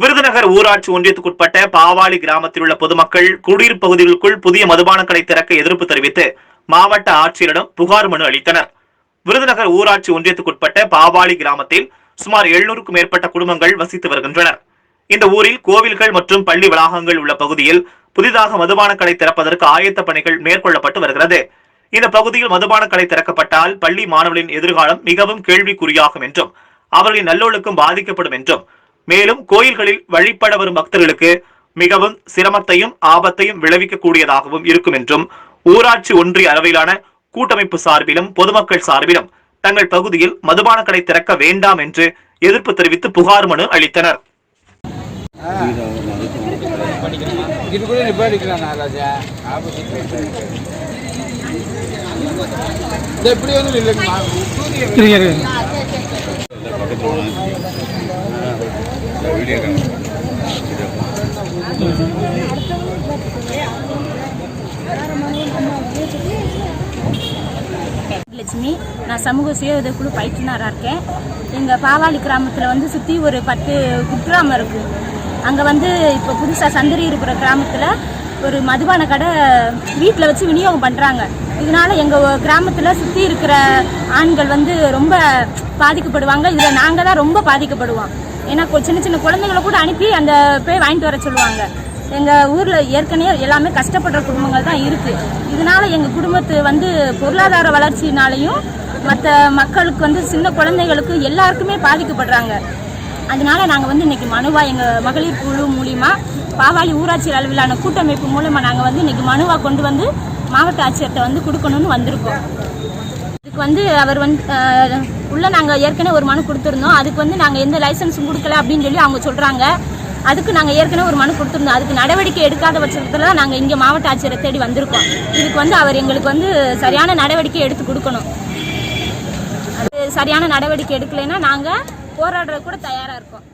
விருதுநகர் ஊராட்சி ஒன்றியத்துக்குட்பட்ட பாவாளி கிராமத்தில் உள்ள பொதுமக்கள் குடியிருப்பு பகுதிகளுக்குள் புதிய மதுபான கடை திறக்க எதிர்ப்பு தெரிவித்து மாவட்ட ஆட்சியரிடம் புகார் மனு அளித்தனர். விருதுநகர் ஊராட்சி ஒன்றியத்துக்குட்பட்ட பாவாளி கிராமத்தில் சுமார் 700க்கும் மேற்பட்ட குடும்பங்கள் வசித்து வருகின்றனர். இந்த ஊரில் கோவில்கள் மற்றும் பள்ளி வளாகங்கள் உள்ள பகுதியில் புதிதாக மதுபான கடை திறப்பதற்கு ஆயத்த பணிகள் மேற்கொள்ளப்பட்டு வருகிறது. இந்த பகுதியில் மதுபான கடை திறக்கப்பட்டால் பள்ளி மாணவர்களின் எதிர்காலம் மிகவும் கேள்விக்குறியாகும் என்றும் அவர்களின் நல்லொழுக்கம் பாதிக்கப்படும் என்றும் மேலும் கோயில்களில் வழிபட வரும் பக்தர்களுக்கு மிகவும் சிரமத்தையும் ஆபத்தையும் விளைவிக்கக்கூடியதாகவும் இருக்கும் என்றும் ஊராட்சி ஒன்றிய அளவிலான கூட்டமைப்பு சார்பிலும் பொதுமக்கள் சார்பிலும் தங்கள் பகுதியில் மதுபான கடை திறக்க வேண்டாம் என்று எதிர்ப்பு தெரிவித்து புகார் மனு அளித்தனர். லட்சுமி, நான் சமூக சுய உதவிக்குழு பயிற்றுனராக இருக்கேன். எங்கள் பாவாளி கிராமத்தில் சுற்றி ஒரு 10 குக்கிராமம் இருக்குது. அங்கே இப்போ புதுசாக சந்தரி இருக்கிற கிராமத்தில் ஒரு மதுபான கடை வீட்டில் வச்சு விநியோகம் பண்ணுறாங்க. இதனால் எங்கள் கிராமத்தில் சுற்றி இருக்கிற ஆண்கள் ரொம்ப பாதிக்கப்படுவாங்க. இதில் நாங்கள் தான் ரொம்ப பாதிக்கப்படுவோம். ஏன்னா சின்ன சின்ன குழந்தைங்களை கூட அனுப்பி அந்த போய் வாங்கிட்டு வர சொல்லுவாங்க. எங்கள் ஊரில் ஏற்கனவே எல்லாமே கஷ்டப்படுற குடும்பங்கள் தான் இருக்குது. இதனால் எங்கள் குடும்பத்து பொருளாதார வளர்ச்சினாலையும் மற்ற மக்களுக்கு சின்ன குழந்தைகளுக்கு எல்லாருக்குமே பாதிக்கப்படுறாங்க. அதனால நாங்கள் இன்னைக்கு மனுவாக எங்கள் மகளிர் குழு மூலிமா பாவாளி ஊராட்சி அளவிலான கூட்டமைப்பு மூலமாக நாங்கள் இன்னைக்கு மனுவாக கொண்டு மாவட்ட ஆட்சியர்கிட்ட கொடுக்கணும்னு வந்திருக்கோம். இதுக்கு அவர் உள்ள நாங்கள் ஏற்கனவே ஒரு மனு கொடுத்துருந்தோம். அதுக்கு நாங்கள் எந்த லைசன்ஸும் கொடுக்கல அப்படின்னு சொல்லி அவங்க சொல்கிறாங்க. அதுக்கு நாங்கள் ஏற்கனவே ஒரு மனு கொடுத்துருந்தோம். அதுக்கு நடவடிக்கை எடுக்காத பட்சத்தில் தான் நாங்கள் இங்கே மாவட்ட ஆட்சியரை தேடி வந்திருக்கோம். இதுக்கு அவர் எங்களுக்கு சரியான நடவடிக்கை எடுத்து கொடுக்கணும். அது சரியான நடவடிக்கை எடுக்கலைன்னா நாங்கள் போராடுறது கூட தயாராக இருக்கோம்.